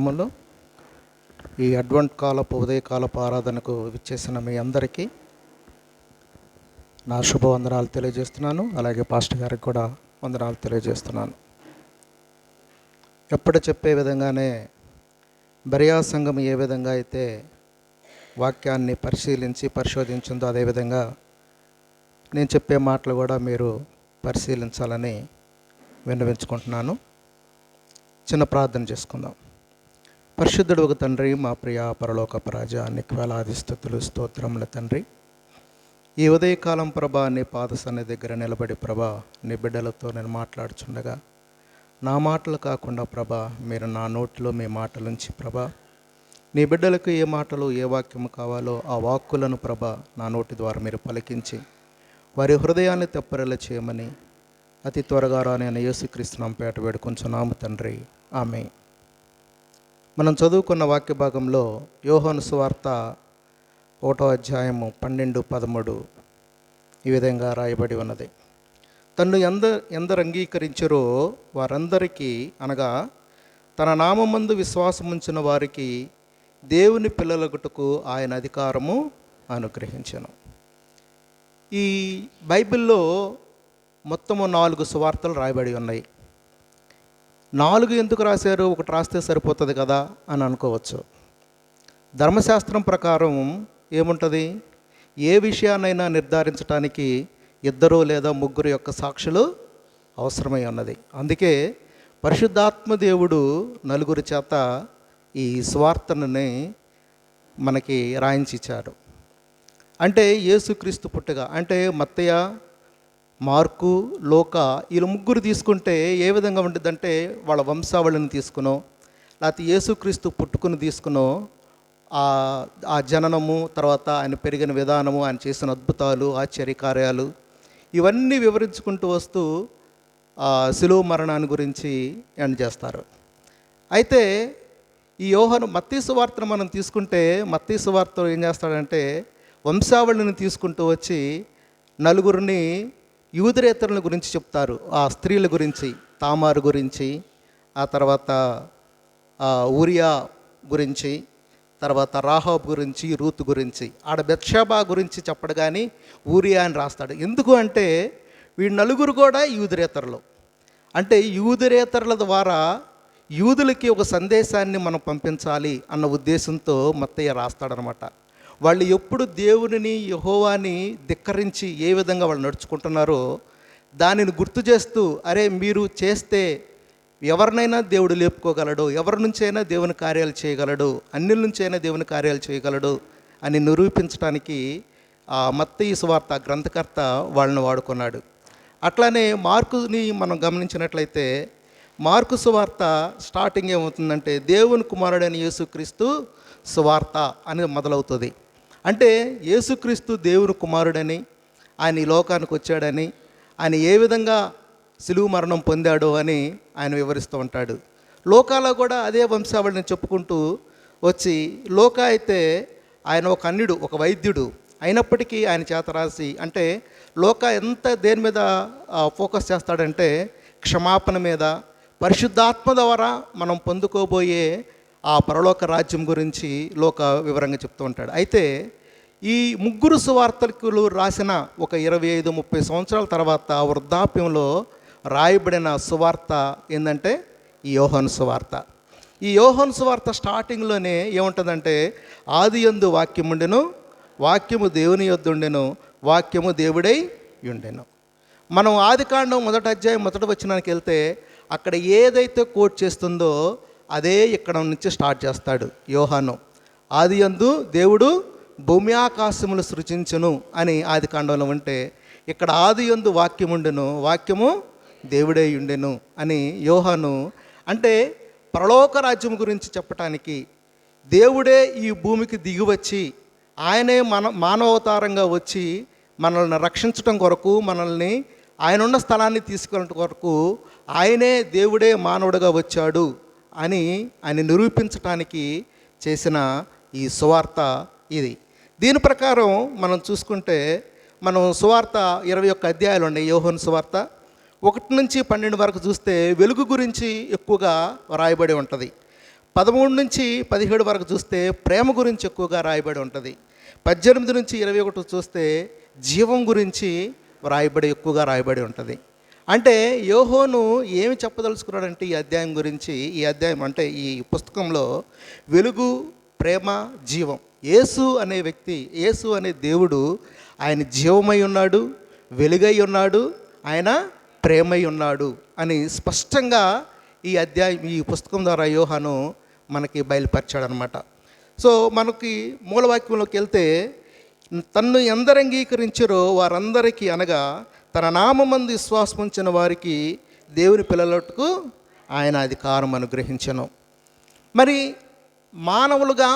నామములో ఈ అడ్వెంట్ కాలపు ఉదయకాలపు ఆరాధనకు విచ్చేసిన మీ అందరికీ నా శుభవందనాలు తెలియజేస్తున్నాను. అలాగే పాస్టర్ గారికి కూడా వందనాలు తెలియజేస్తున్నాను. ఎప్పుడు చెప్పే విధంగానే బెరియా సంఘం ఏ విధంగా అయితే వాక్యాన్ని పరిశోధించిందో అదేవిధంగా నేను చెప్పే మాటలు కూడా మీరు పరిశీలించాలని విన్నవించుకుంటున్నాను. చిన్న ప్రార్థన చేసుకుందాం. పరిశుద్ధుడు ఒక తండ్రి, మా ప్రియ పరలోకపు రాజా, నీకు వేలాది స్తుతులు స్తోత్రముల తండ్రి. ఈ ఉదయకాలం ప్రభా, నీ పాద సన్నిధి దగ్గర నిలబడి ప్రభా, నీ బిడ్డలతో నేను మాట్లాడుచుండగా నా మాటలు కాకుండా ప్రభా, మీరు నా నోటిలో మీ మాటలుంచి ప్రభా, నీ బిడ్డలకు ఏ మాటలు ఏ వాక్యము కావాలో ఆ వాక్కులను ప్రభా నా నోటి ద్వారా మీరు పలికించి వారి హృదయాన్ని తెప్పరిల్ల చేయమని అతి త్వరగా రానైన యేసుక్రీస్తు నామమున పేట వేడుకొంచున్నాము తండ్రి, ఆమేన్. మనం చదువుకున్న వాక్య భాగంలో యోహాను సువార్త 1వ అధ్యాయము 12-13 ఈ విధంగా రాయబడి ఉన్నది. తన్ను ఎందరు అంగీకరించారో వారందరికీ, అనగా తన నామమందు విశ్వాసముంచిన వారికి దేవుని పిల్లలగుటకు ఆయన అధికారము అనుగ్రహించెను. ఈ బైబిల్లో మొత్తము 4 సువార్తలు రాయబడి ఉన్నాయి. 4 ఎందుకు రాశారు? ఒకటి రాస్తే సరిపోతుంది కదా అని అనుకోవచ్చు. ధర్మశాస్త్రం ప్రకారం ఏముంటుంది? ఏ విషయాన్నైనా నిర్ధారించడానికి 2 లేదా 3 యొక్క సాక్షులు అవసరమై ఉన్నది. అందుకే పరిశుద్ధాత్మ దేవుడు 4 చేత ఈ సువార్తని మనకి రాయించిచ్చాడు. అంటే యేసుక్రీస్తు పుట్టుక, అంటే మత్తయ్య, మార్కు, లోకా, వీళ్ళు 3 తీసుకుంటే ఏ విధంగా ఉంటుందంటే వాళ్ళ వంశావళిని తీసుకునో లేకపోతే యేసుక్రీస్తు పుట్టుకుని తీసుకునో ఆ జననము, తర్వాత ఆయన పెరిగిన విధానము, ఆయన చేసిన అద్భుతాలు, ఆశ్చర్యకార్యాలు ఇవన్నీ వివరించుకుంటూ వస్తూ శిలువ మరణాన్ని గురించి ఎండ్ చేస్తారు. అయితే ఈ యోహాను మత్తయి సువార్తను మనం తీసుకుంటే మత్తయి సువార్తలో ఏం చేస్తాడంటే వంశావళిని తీసుకుంటూ వచ్చి 4 యూదేతరుల గురించి చెప్తారు. ఆ స్త్రీల గురించి, తామారు గురించి, ఆ తర్వాత ఊరియా గురించి, తర్వాత రాహాబ్ గురించి, రూతు గురించి, ఆడ బెత్షెబా గురించి చెప్పడు కానీ ఊరియా అని రాస్తాడు. ఎందుకు అంటే వీళ్ళు 4 కూడా యూదేతరులు. అంటే యూదేతరుల ద్వారా యూదులకి ఒక సందేశాన్ని మనం పంపించాలి అన్న ఉద్దేశంతో మత్తయ్య రాస్తాడనమాట. వాళ్ళు ఎప్పుడు దేవునిని, యెహోవాని ధిక్కరించి ఏ విధంగా వాళ్ళు నడుచుకుంటున్నారో దానిని గుర్తు చేస్తూ, అరే మీరు చేస్తే ఎవరినైనా దేవుడు లేపుకోగలడు, ఎవరి నుంచైనా దేవుని కార్యాలు చేయగలడు, అన్యుల నుంచైనా దేవుని కార్యాలు చేయగలడు అని నిరూపించడానికి మత్తయి సువార్త గ్రంథకర్త వాళ్ళని వాడుకున్నాడు. అట్లానే మార్కుని మనం గమనించినట్లయితే మార్కు సువార్త స్టార్టింగ్ ఏమవుతుందంటే దేవుని కుమారుడైన యేసుక్రీస్తు సువార్త అని మొదలవుతుంది. అంటే యేసుక్రీస్తు దేవుని కుమారుడని, ఆయన ఈ లోకానికి వచ్చాడని, ఆయన ఏ విధంగా శిలువ మరణం పొందాడో అని ఆయన వివరిస్తూ ఉంటాడు. లోకాలో కూడా అదే వంశావళిని చెప్పుకుంటూ వచ్చి, లోకా అయితే ఆయన ఒక అన్యుడు, ఒక వైద్యుడు అయినప్పటికీ ఆయన చేత రాసి, అంటే లోకా ఎంత దేని మీద ఫోకస్ చేస్తాడంటే క్షమాపణ మీద, పరిశుద్ధాత్మ ద్వారా మనం పొందుకోబోయే ఆ పరలోక రాజ్యం గురించి లోక వివరంగా చెప్తూ ఉంటాడు. అయితే ఈ 3 సువార్తకులు రాసిన ఒక 25-30 సంవత్సరాల తర్వాత వృద్ధాప్యంలో రాయబడిన సువార్త ఏంటంటే ఈ యోహాను సువార్త. ఈ యోహాను సువార్త స్టార్టింగ్లోనే ఏముంటుందంటే ఆదియందు వాక్యముండెను, వాక్యము దేవుని యొద్ద ఉండెను, వాక్యము దేవుడై ఉండెను. మనం ఆదికాండం 1వ అధ్యాయం 1వ వచనానికి వెళ్తే అక్కడ ఏదైతే కోట్ చేస్తుందో అదే ఇక్కడ నుంచి స్టార్ట్ చేస్తాడు యోహాను. ఆదియందు దేవుడు భూమి ఆకాశములు సృజించును అని ఆదికాండంలో ఉంటే, ఇక్కడ ఆదియందు వాక్యముండెను, వాక్యము దేవుడే ఉండెను అని యోహాను, అంటే పరలోక రాజ్యం గురించి చెప్పటానికి దేవుడే ఈ భూమికి దిగివచ్చి ఆయనే మానవతారంగా వచ్చి మనల్ని రక్షించటం కొరకు, మనల్ని ఆయన ఉన్న స్థలాన్ని తీసుకెళ్ళటం కొరకు ఆయనే దేవుడే మానవుడిగా వచ్చాడు అని ఆయన నిరూపించటానికి చేసిన ఈ సువార్త ఇది. దీని ప్రకారం మనం చూసుకుంటే మనం సువార్త 21 అధ్యాయాలు ఉన్నాయి. యోహాను సువార్త 1 నుంచి 12 వరకు చూస్తే వెలుగు గురించి ఎక్కువగా రాయబడి ఉంటుంది. 13-17 వరకు చూస్తే ప్రేమ గురించి ఎక్కువగా రాయబడి ఉంటుంది. 18-21 చూస్తే జీవం గురించి ఎక్కువగా రాయబడి ఉంటుంది. అంటే యోహోను ఏమి చెప్పదలుచుకున్నాడంటే ఈ అధ్యాయం గురించి, ఈ అధ్యాయం అంటే ఈ పుస్తకంలో వెలుగు, ప్రేమ, జీవం. యేసు అనే వ్యక్తి, యేసు అనే దేవుడు ఆయన జీవమై ఉన్నాడు, వెలుగై ఉన్నాడు, ఆయన ప్రేమై ఉన్నాడు అని స్పష్టంగా ఈ అధ్యాయం, ఈ పుస్తకం ద్వారా యోహాను మనకి బయలుపరిచాడనమాట. సో మనకి మూలవాక్యంలోకి వెళ్తే, తన్ను ఎందరు అంగీకరించారో వారందరికీ, అనగా తన నామమందు విశ్వాసం ఉంచిన వారికి దేవుని పిల్లలకు ఆయన అధికారం అనుగ్రహించను. మరి మానవులుగా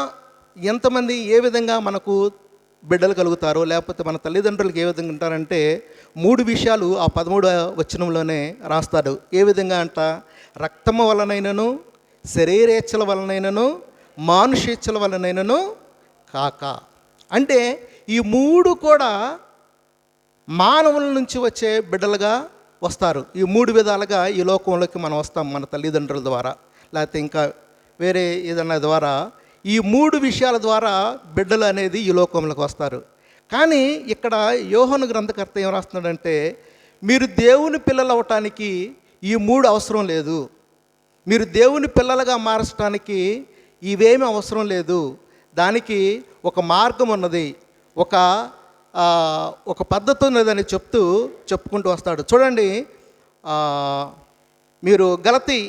ఎంతమంది ఏ విధంగా మనకు బిడ్డలు కలుగుతారో, లేకపోతే మన తల్లిదండ్రులకు ఏ విధంగా ఉంటారంటే 3 విషయాలు ఆ 13వ వచనంలోనే రాస్తాడు. ఏ విధంగా అంట, రక్తము వలనైనను, శరీరేచ్ఛల వలనైనను, మానుషేచ్ఛల వలనైనను కాక. అంటే ఈ 3 కూడా మానవుల నుంచి వచ్చే బిడ్డలుగా వస్తారు. ఈ 3 విధాలుగా ఈ లోకంలోకి మనం వస్తాం, మన తల్లిదండ్రుల ద్వారా, లేకపోతే ఇంకా వేరే ఏదన్నా ద్వారా. ఈ 3 విషయాల ద్వారా బిడ్డలు అనేది ఈ లోకంలోకి వస్తారు. కానీ ఇక్కడ యోహాను గ్రంథకర్త ఏం రాస్తున్నాడంటే, మీరు దేవుని పిల్లలు అవటానికి ఈ 3 అవసరం లేదు, మీరు దేవుని పిల్లలుగా మార్చడానికి ఇవేమీ అవసరం లేదు, దానికి ఒక మార్గం ఉన్నది, ఒక పద్ధతి ఉన్నదని చెప్పుకుంటూ వస్తాడు. చూడండి, మీరు గలతీ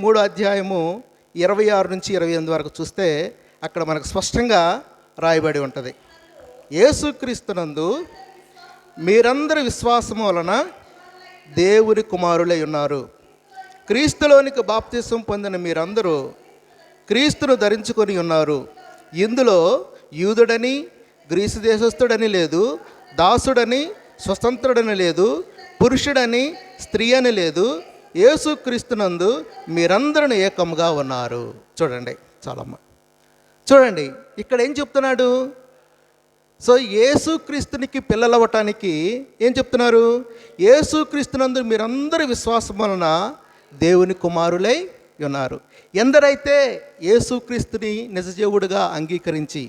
3వ అధ్యాయము 26-28 వరకు చూస్తే అక్కడ మనకు స్పష్టంగా రాయబడి ఉంటుంది. యేసుక్రీస్తునందు మీరందరి విశ్వాసము వలన దేవుని కుమారులై ఉన్నారు. క్రీస్తులోనికి బాప్తిసం పొందిన మీరందరూ క్రీస్తును ధరించుకొని ఉన్నారు. ఇందులో యూదుడని, గ్రీసు దేశస్థుడని లేదు, దాసుడని, స్వతంత్రుడని లేదు, పురుషుడని, స్త్రీ అని లేదు, యేసుక్రీస్తునందు మీరందరూ ఏకముగా ఉన్నారు. చూడండి, చాలమ్మ, చూడండి ఇక్కడ ఏం చెప్తున్నాడు. సో యేసుక్రీస్తునికి పిల్లలు అవ్వటానికి ఏం చెప్తున్నారు, యేసుక్రీస్తునందు మీరందరూ విశ్వాసం వలన దేవుని కుమారులై ఉన్నారు. ఎందరైతే యేసుక్రీస్తుని నిజదేవుడిగా అంగీకరించి,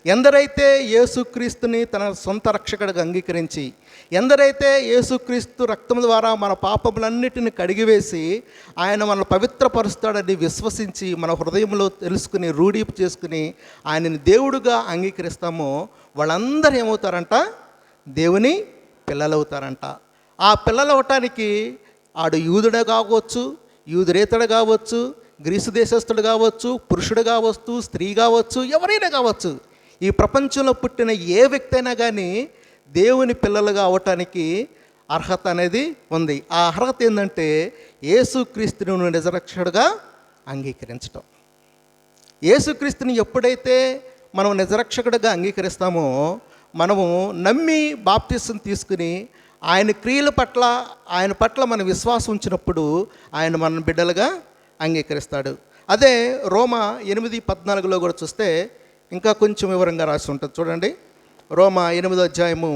ఎందరైతే యేసుక్రీస్తుని తన సొంత రక్షకుడిగా అంగీకరించి, ఎందరైతే యేసుక్రీస్తు రక్తం ద్వారా మన పాపములన్నిటిని కడిగివేసి ఆయన మనల్ని పవిత్రపరుస్తాడని విశ్వసించి మన హృదయంలో తెలుసుకుని రూఢీ చేసుకుని ఆయనని దేవుడుగా అంగీకరిస్తామో వాళ్ళందరూ ఏమవుతారంట, దేవుని పిల్లలవుతారంట. ఆ పిల్లలు అవటానికి ఆడు యూదుడు కావచ్చు, యూదురేతడు కావచ్చు, గ్రీసు దేశస్థుడు కావచ్చు, పురుషుడు కావచ్చు, స్త్రీ కావచ్చు, ఎవరైనా కావచ్చు, ఈ ప్రపంచంలో పుట్టిన ఏ వ్యక్తి అయినా కానీ దేవుని పిల్లలుగా అవటానికి అర్హత అనేది ఉంది. ఆ అర్హత ఏంటంటే యేసుక్రీస్తుని నిజరక్షకుడుగా అంగీకరించటం. యేసుక్రీస్తుని ఎప్పుడైతే మనం నిజరక్షకుడిగా అంగీకరిస్తామో, మనము నమ్మి బాప్తిసం తీసుకుని ఆయన క్రియల పట్ల, ఆయన పట్ల మన విశ్వాసం ఉంచినప్పుడు ఆయన మన బిడ్డలుగా అంగీకరిస్తాడు. అదే రోమా 8:14 కూడా చూస్తే ఇంకా కొంచెం వివరంగా రాసి ఉంటుంది. చూడండి, రోమా 8వ అధ్యాయము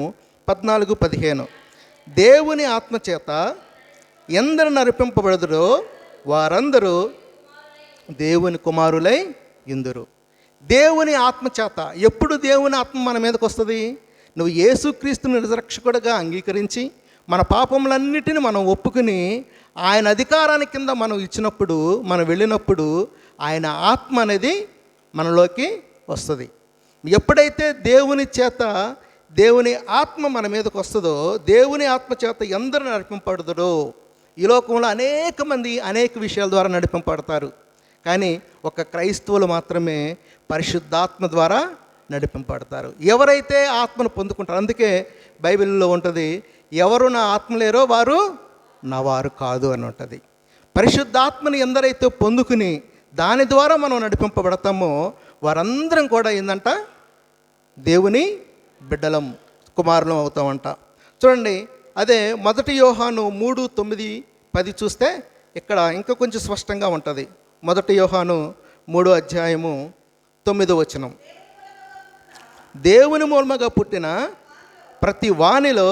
14-15. దేవుని ఆత్మచేత ఎందరు నడిపింపబడుదురో వారందరూ దేవుని కుమారులై ఇందురు. దేవుని ఆత్మచేత. ఎప్పుడు దేవుని ఆత్మ మన మీదకి వస్తుంది? నువ్వు యేసుక్రీస్తుని నిజరక్షకుడిగా అంగీకరించి మన పాపములన్నిటిని మనం ఒప్పుకుని ఆయన అధికారాన్ని కింద మనం ఇచ్చినప్పుడు, మనం వెళ్ళినప్పుడు ఆయన ఆత్మ అనేది మనలోకి వస్తుంది. ఎప్పుడైతే దేవుని ఆత్మ మన మీదకి వస్తుందో, దేవుని ఆత్మ చేత ఎందరూ నడిపింపబడుతుందో, ఈ లోకంలో అనేక మంది అనేక విషయాల ద్వారా నడిపింపబడతారు, కానీ ఒక క్రైస్తవులు మాత్రమే పరిశుద్ధాత్మ ద్వారా నడిపింపబడతారు. ఎవరైతే ఆత్మను పొందుకుంటారో, అందుకే బైబిల్లో ఉంటుంది, ఎవరు నా ఆత్మ లేరో వారు నా వారు కాదు అని ఉంటుంది. పరిశుద్ధాత్మని ఎందరైతే పొందుకుని దాని ద్వారా మనం నడిపింపబడతామో వారందరం కూడా ఏందంట, దేవుని బిడ్డలం, కుమారులం అవుతామంట. చూడండి, అదే 1 యోహాను 3:9-10 చూస్తే ఇక్కడ ఇంకా కొంచెం స్పష్టంగా ఉంటుంది. 1 యోహాను 3వ అధ్యాయము 9వ వచనం. దేవుని మూలముగా పుట్టిన ప్రతి వానిలో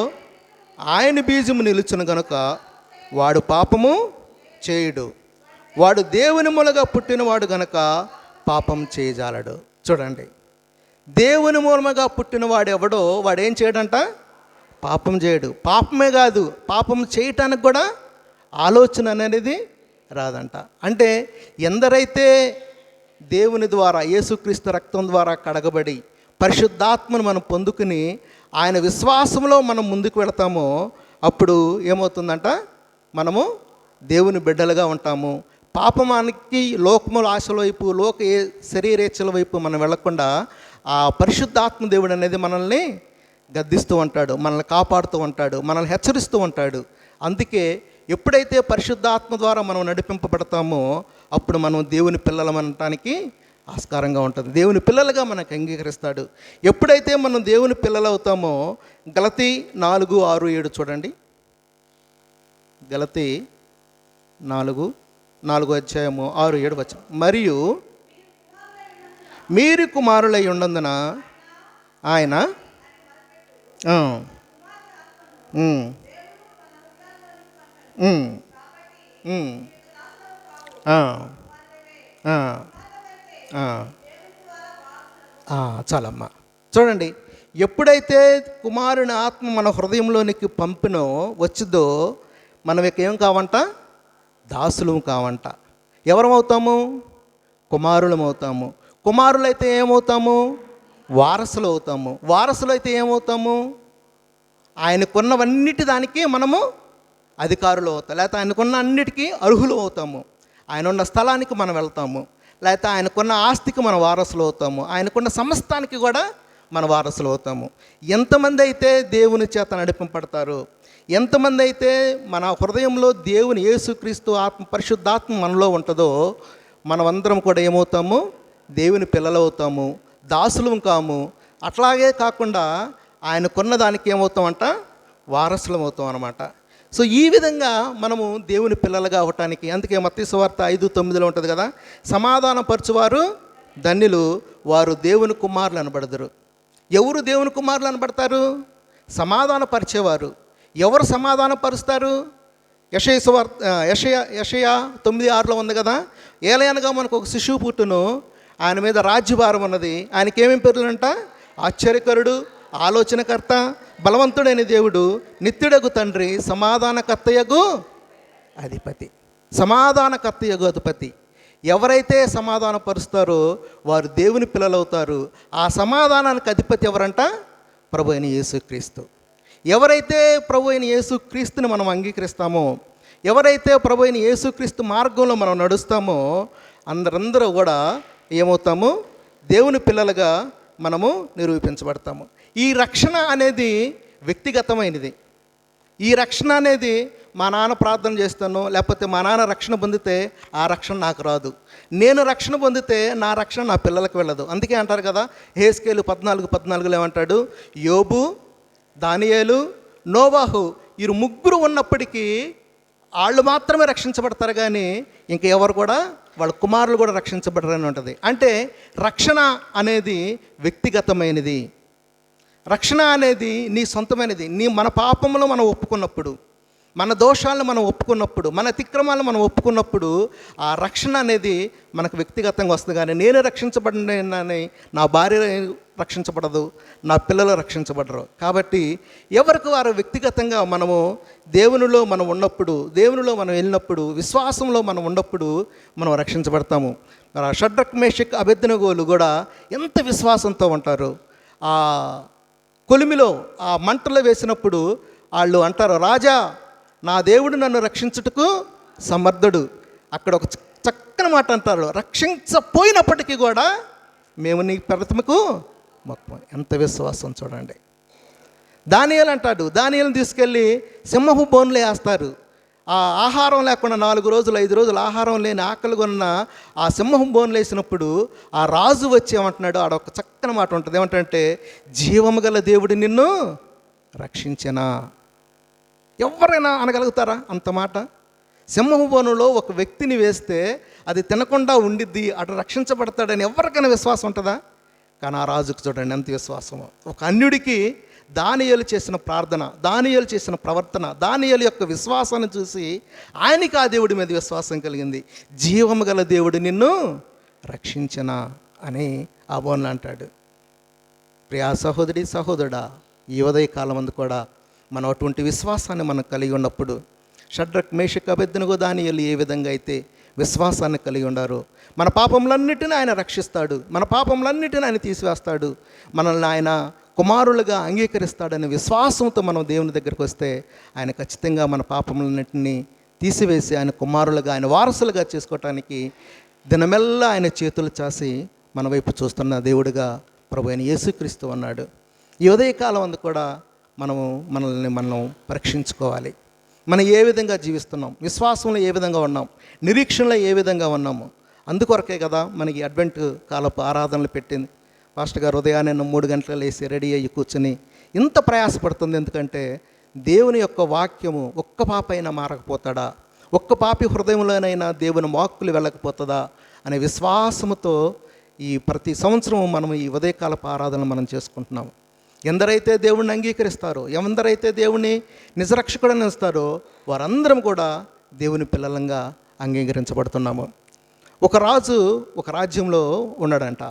ఆయన బీజము నిలుచును గనుక వాడు పాపము చేయుడు. వాడు దేవుని మూలంగా పుట్టినవాడు గనక పాపం చేయజాలడు. చూడండి, దేవుని మూలముగా పుట్టినవాడు ఎవడో వాడేం చేయడంట? పాపం చేయడు. పాపమే కాదు, పాపం చేయటానికి కూడా ఆలోచన అనేది రాదంట. అంటే ఎందరైతే దేవుని ద్వారా యేసుక్రీస్తు రక్తం ద్వారా కడగబడి పరిశుద్ధాత్మను మనం పొందుకుని ఆయన విశ్వాసంలో మనం ముందుకు వెళతామో అప్పుడు ఏమవుతుందంట? మనము దేవుని బిడ్డలుగా ఉంటాము. పాపమానికి లోకముల ఆశల వైపు, శరీరేచ్ఛల వైపు మనం వెళ్లకుండా ఆ పరిశుద్ధాత్మ దేవుడు అనేది మనల్ని గద్దిస్తూ ఉంటాడు, మనల్ని కాపాడుతూ ఉంటాడు, మనల్ని హెచ్చరిస్తూ ఉంటాడు. అందుకే ఎప్పుడైతే పరిశుద్ధాత్మ ద్వారా మనం నడిపింపబడతామో అప్పుడు మనం దేవుని పిల్లలం అనటానికి ఆస్కారంగా ఉంటుంది. దేవుని పిల్లలుగా మనకు అంగీకరిస్తాడు. ఎప్పుడైతే మనం దేవుని పిల్లలు అవుతామో గలతీ 4:6-7 చూడండి. గలతీ 4:6-7 మరియు మీరు కుమారులై ఉన్నందున ఆయన చాలమ్మా. చూడండి, ఎప్పుడైతే కుమారుని ఆత్మ మన హృదయంలోనికి పంపినో వచ్చిందో మనం ఇక ఏం కావంట? దాసులు కావంట. ఎవరమవుతాము? కుమారులం అవుతాము. కుమారులైతే ఏమవుతాము? వారసులు అవుతాము. వారసులు అయితే ఏమవుతాము? ఆయనకున్నవన్నిటి దానికి మనము అధికారులు అవుతాం, లేకపోతే ఆయనకున్న అన్నిటికీ అర్హులు అవుతాము. ఆయన ఉన్న స్థలానికి మనం వెళ్తాము, లేకపోతే ఆయనకున్న ఆస్తికి మన వారసులు అవుతాము, ఆయనకున్న సమస్తానికి కూడా మన వారసులు అవుతాము. ఎంతమంది అయితే దేవుని చేత నడిపింపబడతారు, ఎంతమంది అయితే మన హృదయంలో దేవుని యేసుక్రీస్తు ఆత్మ పరిశుద్ధాత్మ మనలో ఉంటుందో మనమందరం కూడా ఏమవుతాము? దేవుని పిల్లలు అవుతాము, దాసులం కాము. అట్లాగే కాకుండా ఆయనకున్న దానికి ఏమవుతామంట? వారసులం అవుతాం అన్నమాట. సో ఈ విధంగా మనము దేవుని పిల్లలుగా అవటానికి, అందుకే మత్తయి సువార్త 5:9 ఉంటుంది కదా, సమాధానపరచువారు ధన్యులు, వారు దేవుని కుమారులు అనబడదురు. ఎవరు దేవుని కుమారులు అనబడతారు? సమాధానపరిచేవారు. ఎవరు సమాధానపరుస్తారు? యెషయా 9:6 ఉంది కదా, ఏలయనగా మనకు ఒక శిశువు పుట్టును, ఆయన మీద రాజ్యభారం ఉన్నది, ఆయనకి ఏమేమి పేర్లంట? ఆశ్చర్యకరుడు, ఆలోచనకర్త, బలవంతుడైన దేవుడు, నిత్యుడగు తండ్రి, సమాధానకర్తయగు అధిపతి. సమాధానకర్తయగు అధిపతి. ఎవరైతే సమాధానపరుస్తారో వారు దేవుని పిల్లలు అవుతారు. ఆ సమాధానానికి అధిపతి ఎవరంట? ప్రభు అయిన యేసుక్రీస్తు. ఎవరైతే ప్రభు అయిన యేసుక్రీస్తుని మనం అంగీకరిస్తామో, ఎవరైతే ప్రభు అయిన యేసుక్రీస్తు మార్గంలో మనం నడుస్తామో అందరూ కూడా ఏమవుతాము? దేవుని పిల్లలుగా మనము నిరూపించబడతాము. ఈ రక్షణ అనేది వ్యక్తిగతమైనది. ఈ రక్షణ అనేది మా నాన్న ప్రార్థన చేస్తాను, లేకపోతే మా నాన్న రక్షణ పొందితే ఆ రక్షణ నాకు రాదు, నేను రక్షణ పొందితే నా రక్షణ నా పిల్లలకు వెళ్ళదు. అందుకే అంటారు కదా, హెస్కేలు 14:14 ఏమంటాడు? యోబు, దానియేలు, నోవాహు వీరు ముగ్గురు ఉన్నప్పటికీ వాళ్ళు మాత్రమే రక్షించబడతారు, కానీ ఇంక ఎవరు కూడా వాళ్ళ కుమారులు కూడా రక్షించబడరని ఉంటుంది. అంటే రక్షణ అనేది వ్యక్తిగతమైనది. రక్షణ అనేది నీ సొంతమైనది. మన పాపములు మనం ఒప్పుకున్నప్పుడు, మన దోషాలను మనం ఒప్పుకున్నప్పుడు, మన అతిక్రమాలను మనం ఒప్పుకున్నప్పుడు ఆ రక్షణ అనేది మనకు వ్యక్తిగతంగా వస్తుంది. కానీ నేను రక్షించబడినని నా భార్య రక్షించబడదు, నా పిల్లలు రక్షించబడరు. కాబట్టి ఎవరికి వారు వ్యక్తిగతంగా మనము దేవునిలో మనం ఉన్నప్పుడు, దేవునిలో మనం వెళ్ళినప్పుడు, విశ్వాసంలో మనం ఉన్నప్పుడు మనం రక్షించబడతాము. మరి షడ్రక్, మేషక్, అబేద్నెగోలు కూడా ఎంత విశ్వాసంతో ఉంటారు. ఆ కొలిమిలో ఆ మంటలో వేసినప్పుడు వాళ్ళు అంటారు, రాజా నా దేవుడు నన్ను రక్షించుటకు సమర్థుడు. అక్కడ ఒక చక్కని మాట అంటారు, రక్షించపోయినప్పటికీ కూడా మేము నీ ప్రతిమకు మొత్తం. ఎంత విశ్వాసం చూడండి. దానియేలు అంటాడు, దానియేలుని తీసుకెళ్ళి సింహపు బోన్లో వేస్తారు. ఆ ఆహారం లేకుండా 4 రోజులు 5 రోజులు ఆహారం లేని ఆకలి కొన్న ఆ సింహం బోన్లు వేసినప్పుడు ఆ రాజు వచ్చి ఏమంటున్నాడు? ఆడ ఒక చక్కని మాట ఉంటుంది, ఏమంటే జీవము గల దేవుడు నిన్ను రక్షించెనా. ఎవరైనా అనగలుగుతారా అంత మాట? సింహపు బోనులో ఒక వ్యక్తిని వేస్తే అది తినకుండా ఉండిద్ది, అటు రక్షించబడతాడని ఎవరికైనా విశ్వాసం ఉంటుందా? కానీ ఆ రాజుకు చూడండి ఎంత విశ్వాసమో. ఒక అన్యుడికి దానియేలు చేసిన ప్రార్థన, దానియేలు చేసిన ప్రవర్తన, దానియేలు యొక్క విశ్వాసాన్ని చూసి ఆయనకి ఆ దేవుడి మీద విశ్వాసం కలిగింది. జీవము గల దేవుడు నిన్ను రక్షించిన అని ఆ బోన్లు అంటాడు. ప్రియా సహోదరి సహోదరుడా, ఈ ఉదయకాలం అందు కూడా మనం అటువంటి విశ్వాసాన్ని మనం కలిగి ఉన్నప్పుడు, షడ్రక్ మేషక్ అబేద్నెగో దానియేలు ఏ విధంగా అయితే విశ్వాసాన్ని కలిగి ఉండారో, మన పాపములన్నిటిని ఆయన రక్షిస్తాడు, మన పాపములన్నిటిని ఆయన తీసివేస్తాడు, మనల్ని ఆయన కుమారులుగా అంగీకరిస్తాడనే విశ్వాసంతో మనం దేవుని దగ్గరికి వస్తే ఆయన ఖచ్చితంగా మన పాపములన్నింటినీ తీసివేసి ఆయన కుమారులుగా, ఆయన వారసులుగా చేసుకోవటానికి దినమెల్లా ఆయన చేతులు చాసి మన వైపు చూస్తున్న దేవుడిగా ప్రభు అయిన యేసుక్రీస్తు అన్నాడు. ఈ ఉదయకాలం అందు కూడా మనల్ని మనం పరీక్షించుకోవాలి. మనం ఏ విధంగా జీవిస్తున్నాం, విశ్వాసంలో ఏ విధంగా ఉన్నాం, నిరీక్షణలో ఏ విధంగా ఉన్నాము. అందుకొరకే కదా మనకి అడ్వెంట్ కాలపు ఆరాధనలు పెట్టింది. పాస్టర్ గారు ఉదయాన్నే 3 గంటలకు లేసి రెడీ అయ్యి కూర్చుని ఇంత ప్రయాసపడుతుంది. ఎందుకంటే దేవుని యొక్క వాక్యము ఒక్క పాప అయినా మారకపోతాడా, ఒక్క పాపి హృదయంలోనైనా దేవుని వాక్కులు వెళ్ళకపోతుందా అనే విశ్వాసముతో ఈ ప్రతి సంవత్సరం మనం ఈ ఉదయకాలపు ఆరాధన మనం చేసుకుంటున్నాం. ఎందరైతే దేవుణ్ణి అంగీకరిస్తారో, ఎందరైతే దేవుణ్ణి నిజరక్షకుడని ఇస్తారో వారందరం కూడా దేవుని పిల్లలంగా అంగీకరించబడుతున్నాము. ఒక రాజు ఒక రాజ్యంలో ఉన్నాడంట.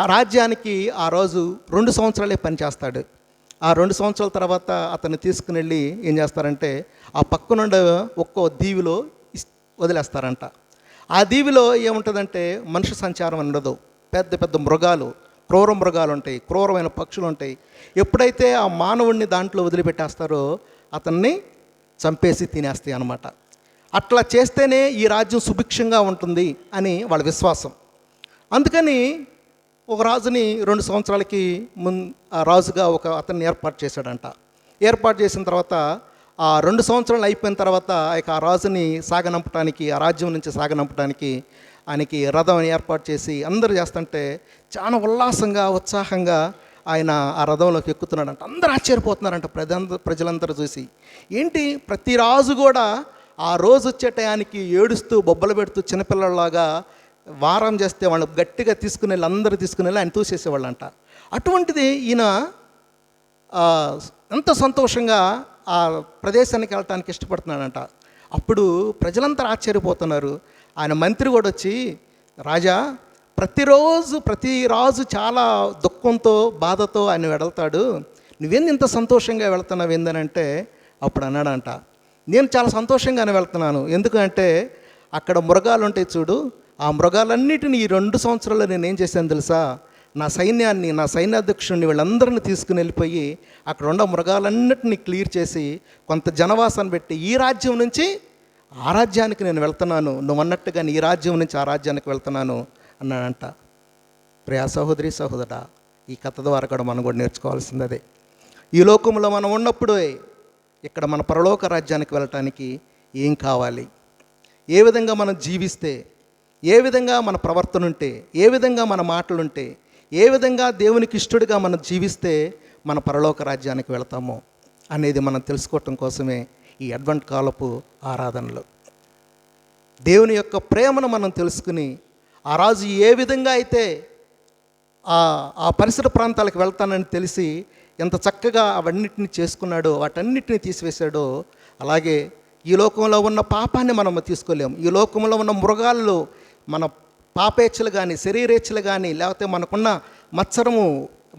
ఆ రాజ్యానికి ఆ రోజు 2 సంవత్సరాలే పనిచేస్తాడు. ఆ 2 సంవత్సరాల తర్వాత అతన్ని తీసుకుని వెళ్ళి ఏం చేస్తారంటే ఆ పక్కనుండే ఒక్కో దీవిలో వదిలేస్తారంట. ఆ దీవిలో ఏముంటుందంటే మనుషు సంచారం ఉండదు. పెద్ద పెద్ద మృగాలు, క్రూర మృగాలు ఉంటాయి, క్రూరమైన పక్షులు ఉంటాయి. ఎప్పుడైతే ఆ మానవుడిని దాంట్లో వదిలిపెట్టేస్తారో అతన్ని చంపేసి తినేస్తాయి అన్నమాట. అట్లా చేస్తేనే ఈ రాజ్యం సుభిక్షంగా ఉంటుంది అని వాళ్ళ విశ్వాసం. అందుకని ఒక రాజుని 2 సంవత్సరాలకి ఆ రాజుగా అతన్ని ఏర్పాటు చేశాడంట. ఏర్పాటు చేసిన తర్వాత ఆ 2 సంవత్సరాలు అయిపోయిన తర్వాత ఆ రాజుని సాగనంపడానికి, ఆ రాజ్యం నుంచి సాగనంపడానికి ఆయనకి రథం ఏర్పాటు చేసి అందరూ చేస్తుంటే చాలా ఉల్లాసంగా, ఉత్సాహంగా ఆయన ఆ రథంలోకి ఎక్కుతున్నాడంట. అందరూ ఆశ్చర్యపోతున్నారంట ప్రజలందరూ చూసి. ఏంటి ప్రతి రాజు కూడా ఆ రోజు వచ్చే టయానికి ఏడుస్తూ బొబ్బలు పెడుతూ చిన్నపిల్లలాగా వారం చేస్తే వాళ్ళు గట్టిగా తీసుకుని వెళ్ళి అందరూ తీసుకుని వెళ్ళి ఆయన తూసేసేవాళ్ళంట. అటువంటిది ఈయన ఎంత సంతోషంగా ఆ ప్రదేశానికి వెళ్ళటానికి ఇష్టపడుతున్నాడంట. అప్పుడు ప్రజలంతా ఆశ్చర్యపోతున్నారు. ఆయన మంత్రి కూడా వచ్చి, రాజా, ప్రతి రాజు చాలా దుఃఖంతో బాధతో ఆయన వెళ్తాడు, నువ్వేంది ఇంత సంతోషంగా వెళ్తున్నావు ఏందనంటే అప్పుడు అన్నాడంట, నేను చాలా సంతోషంగానే వెళ్తున్నాను. ఎందుకంటే అక్కడ మృగాలు ఉంటాయి చూడు, ఆ మృగాలన్నిటిని ఈ 2 సంవత్సరాల్లో నేను ఏం చేశాను తెలుసా, నా సైన్యాన్ని, నా సైన్యాధ్యక్షుడిని వీళ్ళందరినీ తీసుకుని వెళ్ళిపోయి అక్కడ ఉన్న మృగాలన్నిటిని క్లియర్ చేసి కొంత జనవాసాన్ని పెట్టి ఈ రాజ్యం నుంచి ఆ రాజ్యానికి నేను వెళ్తున్నాను, నువ్వు అన్నట్టుగా ఈ రాజ్యం నుంచి ఆ రాజ్యానికి వెళ్తున్నాను అన్నాడంట. ప్రియా సహోదరి సహోదరా, ఈ కథ ద్వారా కూడా మనం కూడా నేర్చుకోవాల్సింది అదే. ఈ లోకంలో మనం ఉన్నప్పుడు ఇక్కడ మన పరలోక రాజ్యానికి వెళ్ళటానికి ఏం కావాలి, ఏ విధంగా మనం జీవిస్తే, ఏ విధంగా మన ప్రవర్తన ఉంటే, ఏ విధంగా మన మాటలుంటే, ఏ విధంగా దేవునికి ఇష్టడుగా మనం జీవిస్తే మన పరలోక రాజ్యానికి వెళతామో అనేది మనం తెలుసుకోవటం కోసమే ఈ అడ్వెంట్ కాలపు ఆరాధనలు. దేవుని యొక్క ప్రేమను మనం తెలుసుకుని ఆ రాజు ఏ విధంగా అయితే ఆ పరిసర ప్రాంతాలకు వెళ్తానని తెలిసి ఎంత చక్కగా అవన్నిటిని చేసుకున్నాడో, వాటన్నిటిని తీసివేశాడో, అలాగే ఈ లోకంలో ఉన్న పాపాన్ని మనం తీసుకోలేము. ఈ లోకంలో ఉన్న మృగాల్లో మన పాపేచ్ఛలు కానీ, శరీరేచ్ఛలు కానీ, లేకపోతే మనకున్న మత్సరము,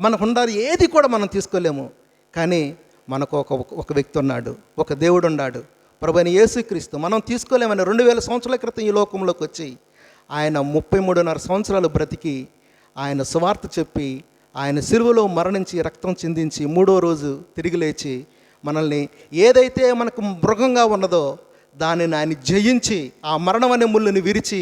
మనకున్నది ఏది కూడా మనం తీసుకోలేము. కానీ మనకు ఒక వ్యక్తి ఉన్నాడు, ఒక దేవుడు ఉన్నాడు, ప్రభువైన యేసుక్రీస్తు. మనం తీసుకోలేమని 2000 సంవత్సరాల క్రితం ఈ లోకంలోకి వచ్చి ఆయన 33.5 సంవత్సరాలు బ్రతికి ఆయన సువార్త చెప్పి ఆయన సిలువలో మరణించి రక్తం చిందించి 3వ రోజు తిరిగి లేచి మనల్ని ఏదైతే మనకు మృగంగా ఉన్నదో దానిని ఆయన జయించి ఆ మరణం అనే ముళ్ళుని విరిచి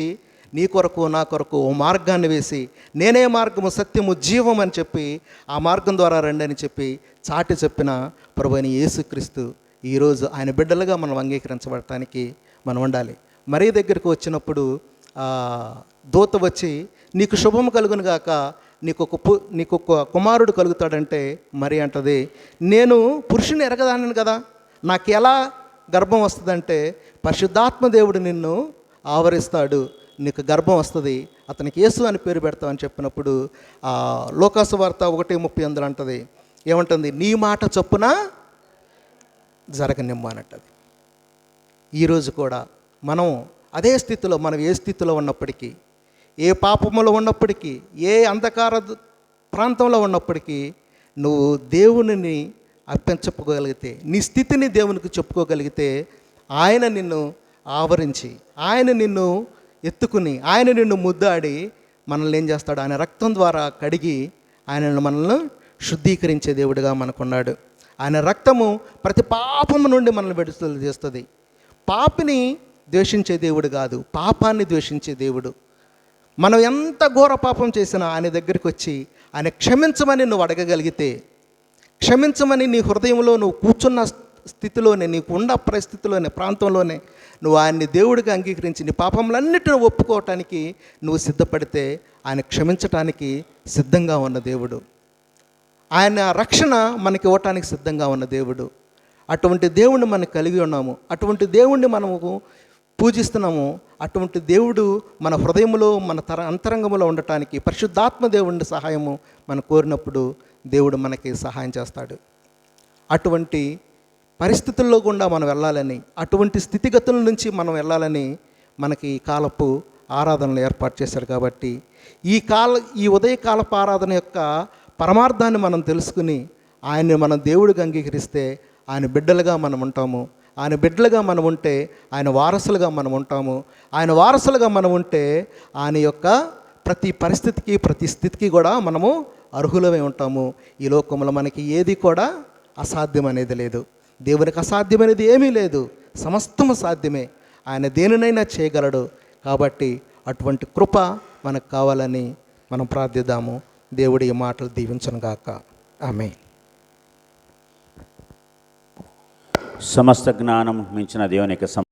నీ కొరకు నా కొరకు ఓ మార్గాన్ని వేసి నేనే మార్గము సత్యము జీవం అని చెప్పి ఆ మార్గం ద్వారా రండి అని చెప్పి చాటి చెప్పిన ప్రభువైన యేసుక్రీస్తు ఈరోజు ఆయన బిడ్డలుగా మనం అంగీకరించబడటానికి మనం ఉండాలి. మరీ దగ్గరికి వచ్చినప్పుడు దూత వచ్చి నీకు శుభము కలుగును గాక, నీకు ఒక కుమారుడు కలుగుతాడంటే మరి అంటది, నేను పురుషుని ఎరగదానని కదా, నాకు ఎలా గర్భం వస్తుందంటే పరిశుద్ధాత్మ దేవుడు నిన్ను ఆవరిస్తాడు, నీకు గర్భం వస్తుంది, అతనికి యేసు అని పేరు పెడతామని చెప్పినప్పుడు లోకాసు వార్త 1:38 అంటది, ఏమంటుంది? నీ మాట చొప్పున జరగనిమ్ము అన్నట్టది. ఈరోజు కూడా మనం అదే స్థితిలో, మనం ఏ స్థితిలో ఉన్నప్పటికీ, ఏ పాపములో ఉన్నప్పటికీ, ఏ అంధకార ప్రాంతంలో ఉన్నప్పటికీ, నువ్వు దేవునిని అర్పించుకోగలిగితే, నీ స్థితిని దేవునికి చెప్పుకోగలిగితే, ఆయన నిన్ను ఆవరించి, ఆయన నిన్ను ఎత్తుకుని, ఆయన నిన్ను ముద్దాడి మనల్ని ఏం చేస్తాడు? ఆయన రక్తం ద్వారా కడిగి ఆయన మనల్ని శుద్ధీకరించే దేవుడిగా మనకున్నాడు. ఆయన రక్తము ప్రతి పాపము నుండి మనల్ని విడుదల చేస్తుంది. పాపిని ద్వేషించే దేవుడు కాదు, పాపాన్ని ద్వేషించే దేవుడు. మనం ఎంత ఘోర పాపం చేసినా ఆయన దగ్గరికి వచ్చి ఆయన క్షమించమని నువ్వు అడగగలిగితే, క్షమించమని నీ హృదయంలో నువ్వు కూర్చున్న స్థితిలోనే, నీకు ఉన్న పరిస్థితిలోనే, ప్రాంతంలోనే నువ్వు ఆయన్ని దేవుడిగా అంగీకరించి నీ పాపములన్నిటిని ఒప్పుకోవటానికి నువ్వు సిద్ధపడితే, ఆయన క్షమించటానికి సిద్ధంగా ఉన్న దేవుడు. ఆయన రక్షణ మనకి ఇవ్వటానికి సిద్ధంగా ఉన్న దేవుడు. అటువంటి దేవుణ్ణి మనం కలిగి ఉన్నాము, అటువంటి దేవుణ్ణి మనము పూజిస్తున్నాము. అటువంటి దేవుడు మన హృదయంలో, మన అంతరంగంలో ఉండటానికి పరిశుద్ధాత్మ దేవుని సహాయము మనం కోరినప్పుడు దేవుడు మనకి సహాయం చేస్తాడు. అటువంటి పరిస్థితుల్లో గుండా మనం వెళ్ళాలని, అటువంటి స్థితిగతుల నుంచి మనం వెళ్ళాలని మనకి కాలపు ఆరాధనలు ఏర్పాటు చేశారు. కాబట్టి ఈ ఉదయకాలపు ఆరాధన యొక్క పరమార్థాన్ని మనం తెలుసుకుని ఆయన్ని మనం దేవుడిగా అంగీకరిస్తే ఆయన బిడ్డలుగా మనం ఉంటాము. ఆయన బిడ్డలుగా మనం ఉంటే ఆయన వారసులుగా మనం ఉంటాము. ఆయన వారసులుగా మనం ఉంటే ఆయన యొక్క ప్రతి పరిస్థితికి, ప్రతి స్థితికి కూడా మనము అర్హులమై ఉంటాము. ఈ లోకంలో మనకి ఏది కూడా అసాధ్యం అనేది లేదు. దేవునికి అసాధ్యమనేది ఏమీ లేదు, సమస్తము సాధ్యమే. ఆయన దేనినైనా చేయగలడు. కాబట్టి అటువంటి కృప మనకు కావాలని మనం ప్రార్థిద్దాము. దేవుడి ఈ మాటలు దీవించును గాక. ఆమేన్. సమస్త జ్ఞానం మించిన దేవుని యొక్క